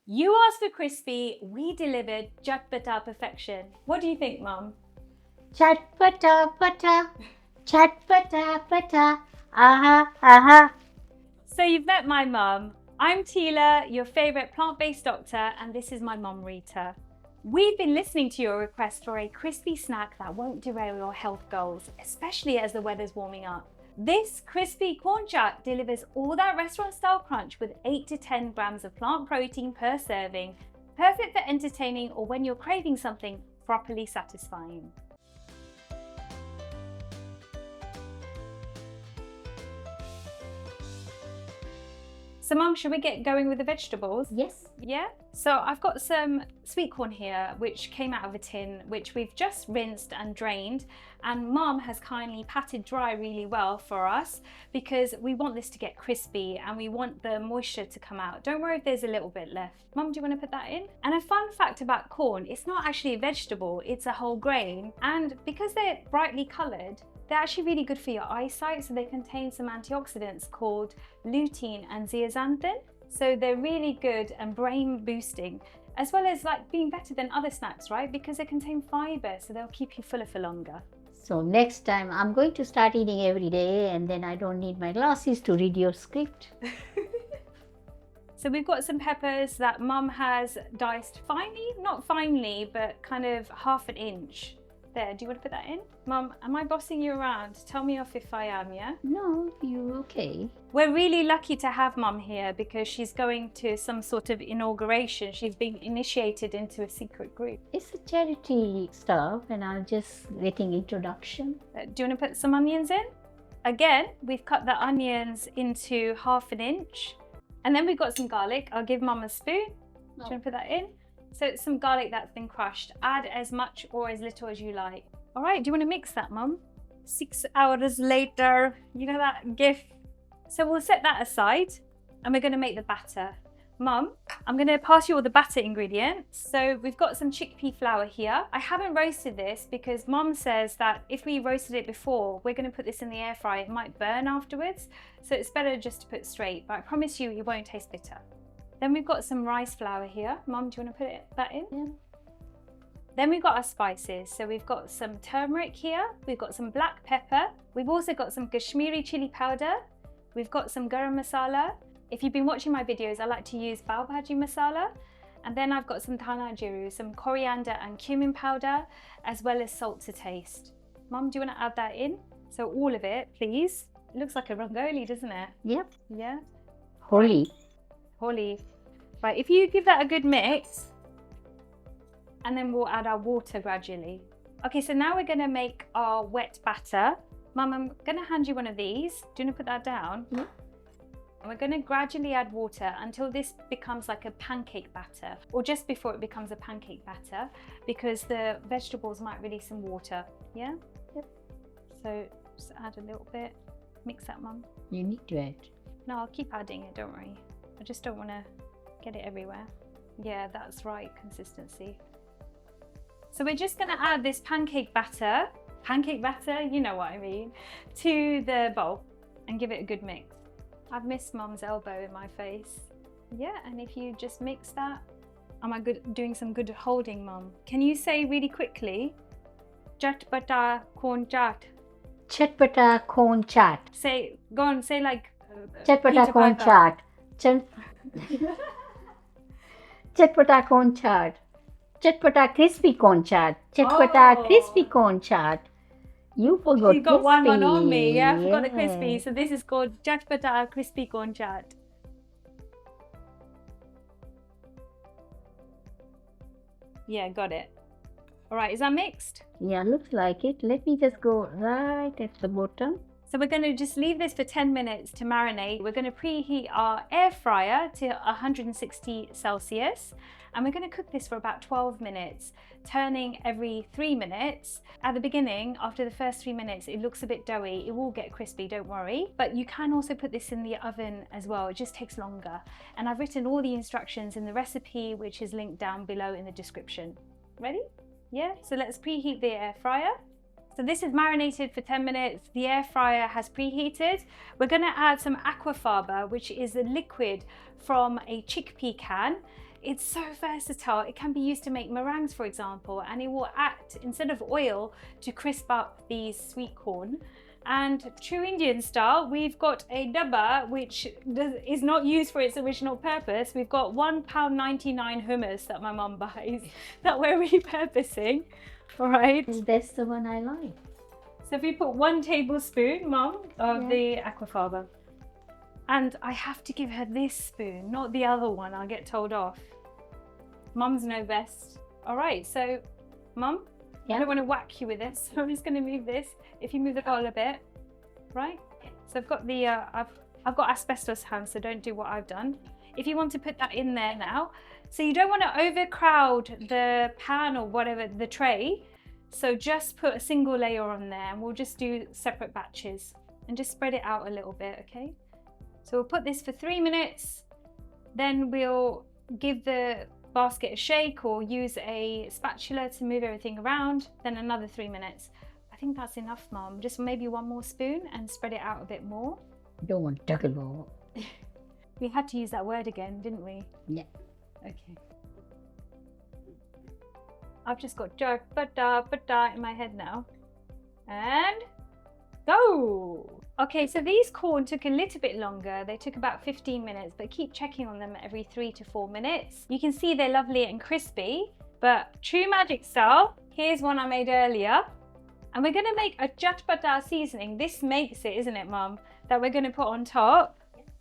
You asked for crispy, we delivered Chatpatta perfection. What do you think, Mum? Chatpatta patta, chatpatta patta, aha aha. So you've met my mum. I'm Tila, your favourite plant-based doctor, and this is my mum, Rita. We've been listening to your request for a crispy snack that won't derail your health goals, especially as the weather's warming up. This crispy corn chaat delivers all that restaurant-style crunch with 8 to 10 grams of plant protein per serving, perfect for entertaining or when you're craving something properly satisfying. So Mum, should we get going with the vegetables? Yes. Yeah? So I've got some sweet corn here, which came out of a tin, which we've just rinsed and drained. And Mum has kindly patted dry really well for us because we want this to get crispy and we want the moisture to come out. Don't worry if there's a little bit left. Mum, do you want to put that in? And a fun fact about corn, it's not actually a vegetable, it's a whole grain. And because they're brightly coloured, they're actually really good for your eyesight, so they contain some antioxidants called lutein and zeaxanthin. So they're really good and brain boosting, as well as like being better than other snacks, right? Because they contain fibre, so they'll keep you fuller for longer. So next time I'm going to start eating every day and then I don't need my glasses to read your script. So we've got some peppers that Mum has diced finely, not finely, but kind of ½ an inch. There, do you want to put that in? Mum, am I bossing you around? Tell me off if I am, yeah? No, you okay? We're really lucky to have Mum here because she's going to some sort of inauguration. She's being initiated into a secret group. It's a charity stuff and I'm just getting introduction. Do you want to put some onions in? Again, we've cut the onions into ½ an inch. And then we've got some garlic. I'll give Mum a spoon. Do you want to put that in? So it's some garlic that's been crushed. Add as much or as little as you like. All right, do you want to mix that, Mum? 6 hours later, you know that gif? So we'll set that aside and we're going to make the batter. Mum, I'm going to pass you all the batter ingredients. So we've got some chickpea flour here. I haven't roasted this because Mum says that if we roasted it before, we're going to put this in the air fryer, it might burn afterwards. So it's better just to put straight, but I promise you, it won't taste bitter. Then we've got some rice flour here. Mum, do you want to put that in? Yeah. Then we've got our spices. So we've got some turmeric here. We've got some black pepper. We've also got some Kashmiri chili powder. We've got some garam masala. If you've been watching my videos, I like to use pav bhaji masala. And then I've got some dhana jiru, some coriander and cumin powder, as well as salt to taste. Mum, do you want to add that in? So all of it, please. It looks like a rangoli, doesn't it? Yep. Yeah. Holy. Holy. Right, if you give that a good mix, and then we'll add our water gradually. Okay, so now we're gonna make our wet batter. Mum, I'm gonna hand you one of these. Do you wanna put that down? Yeah. And we're gonna gradually add water until this becomes like a pancake batter, or just before it becomes a pancake batter, because the vegetables might release some water, yeah? Yep. So just add a little bit. Mix that, Mum. You need to add. No, I'll keep adding it, don't worry. I just don't wanna get it everywhere. Yeah, that's right, consistency. So we're just gonna add this pancake batter, you know what I mean, to the bowl and give it a good mix. I've missed Mum's elbow in my face. Yeah, and if you just mix that, am I doing some good holding, Mum? Can you say really quickly, Chatpatta corn chaat? Chatpatta corn chaat. Say, go on, say like Chatpatta corn chaat. Chatpatta corn chaat. Chatpatta crispy corn chaat. Chatpatta crispy corn chaat. You forgot You got crispy. one on me, yeah, I forgot the crispy. So this is called Chatpatta crispy corn chaat. Yeah, got it. All right, is that mixed? Yeah, looks like it. Let me just go right at the bottom. So we're going to just leave this for 10 minutes to marinate. We're going to preheat our air fryer to 160 Celsius. And we're going to cook this for about 12 minutes, turning every 3 minutes. At the beginning, after the first 3 minutes, it looks a bit doughy. It will get crispy, don't worry. But you can also put this in the oven as well. It just takes longer. And I've written all the instructions in the recipe, which is linked down below in the description. Ready? Yeah, so let's preheat the air fryer. So this is marinated for 10 minutes. The air fryer has preheated. We're going to add some aquafaba, which is a liquid from a chickpea can. It's so versatile. It can be used to make meringues, for example, and it will act, instead of oil, to crisp up these sweet corn. And true Indian style, we've got a dabba which is not used for its original purpose. We've got £1.99 hummus that my mum buys that we're repurposing. All right. That's the one I like. So if we put 1 tablespoon, mum, of the aquafaba. And I have to give her this spoon, not the other one. I'll get told off. Mums know best. All right, so mum, I don't want to whack you with this, so I'm just going to move this. If you move the bowl a bit, right? So I've got the I've got asbestos hands, so don't do what I've done. If you want to put that in there now, so you don't want to overcrowd the pan or whatever, the tray. So just put a single layer on there, and we'll just do separate batches and just spread it out a little bit, okay? So we'll put this for 3 minutes, then we'll give the basket a shake or use a spatula to move everything around, then another 3 minutes. I think that's enough, Mum. Just maybe 1 more spoon and spread it out a bit more. Don't want to talk about. We had to use that word again, didn't we? Yeah. Okay. I've just got Chatpatta in my head now. And go! Okay, so these corn took a little bit longer. They took about 15 minutes, but keep checking on them every 3 to 4 minutes. You can see they're lovely and crispy, but true magic style, here's one I made earlier. And we're gonna make a Chatpatta seasoning. This makes it, isn't it, Mum? That we're gonna put on top.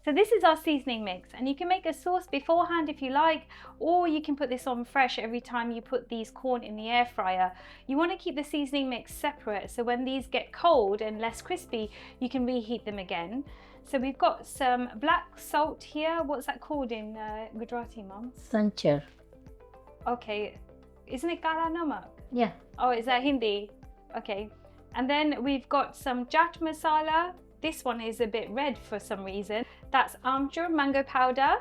So this is our seasoning mix, and you can make a sauce beforehand if you like, or you can put this on fresh every time you put these corn in the air fryer. You want to keep the seasoning mix separate, so when these get cold and less crispy, you can reheat them again. So we've got some black salt here. What's that called in Gujarati, Mum? Sanchar. Okay, isn't it kala namak? Yeah. Oh, is that Hindi? Okay. And then we've got some chaat masala. This one is a bit red for some reason. That's amchur mango powder.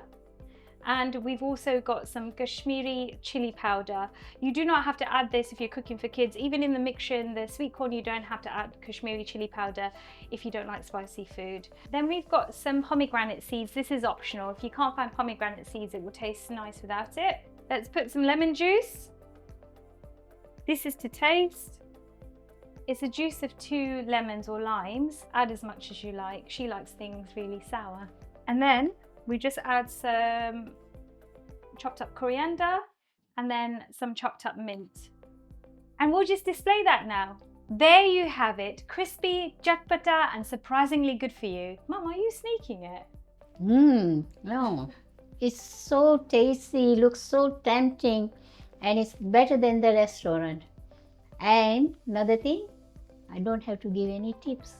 And we've also got some Kashmiri chili powder. You do not have to add this if you're cooking for kids. Even in the mixture in the sweet corn, you don't have to add Kashmiri chili powder if you don't like spicy food. Then we've got some pomegranate seeds. This is optional. If you can't find pomegranate seeds, it will taste nice without it. Let's put some lemon juice. This is to taste. It's the juice of 2 lemons or limes. Add as much as you like. She likes things really sour. And then we just add some chopped up coriander and then some chopped up mint. And we'll just display that now. There you have it. Crispy, Chatpatta, and surprisingly good for you. Mum, are you sneaking it? No. It's so tasty, looks so tempting, and it's better than the restaurant. And another thing, I don't have to give any tips.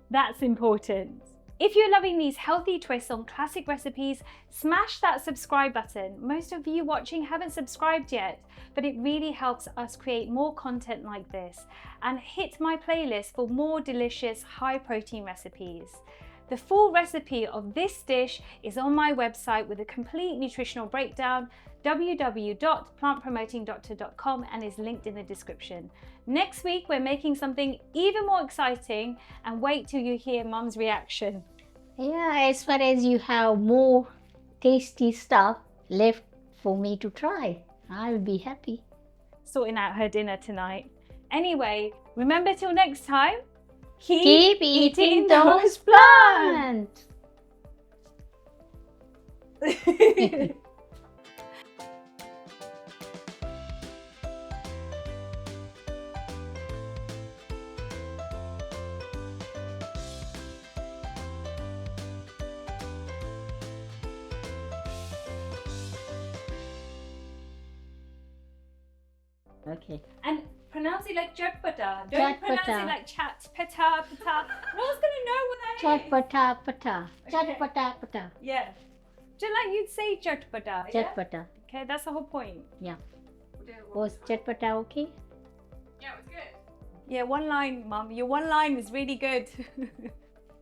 That's important. If you're loving these healthy twists on classic recipes, smash that subscribe button. Most of you watching haven't subscribed yet, but it really helps us create more content like this. And hit my playlist for more delicious high protein recipes. The full recipe of this dish is on my website with a complete nutritional breakdown, www.plantpromotingdoctor.com, and is linked in the description. Next week, we're making something even more exciting, and wait till you hear Mum's reaction. Yeah, as far as you have more tasty stuff left for me to try, I'll be happy. Sorting out her dinner tonight. Anyway, remember till next time, keep eating those plants. Okay. And pronounce it like Chatpatta. Don't pronounce it like Chatpatta. No one's gonna know what that is. Chatpatta. Okay. Chatpatta. Yeah. Just like you'd say Chatpatta. Yeah? Chatpatta. Okay, that's the whole point. Yeah. Was Chatpatta okay? Yeah, it was good. Yeah, one line, Mum. Your one line was really good.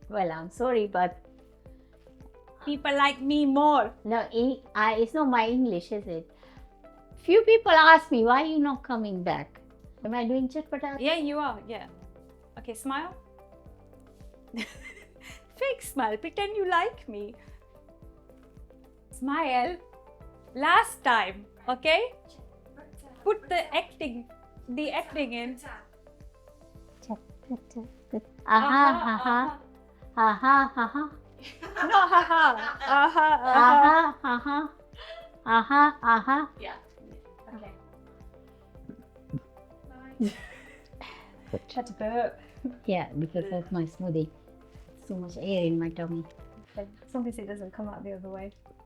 Well, I'm sorry, but People like me more. no, it's not my English, is it? Few people ask me, why are you not coming back? Am I doing Chatpatta? Yeah, you are. Yeah. Okay, smile. Fake smile. Pretend you like me. Smile. Last time, okay? Put the acting in. Aha, aha, aha, aha, No, haha. Aha, aha, aha, aha, aha. Yeah. Okay. Had to burp. Yeah, because of my smoothie. So much air in my tummy. As long as it doesn't come out the other way.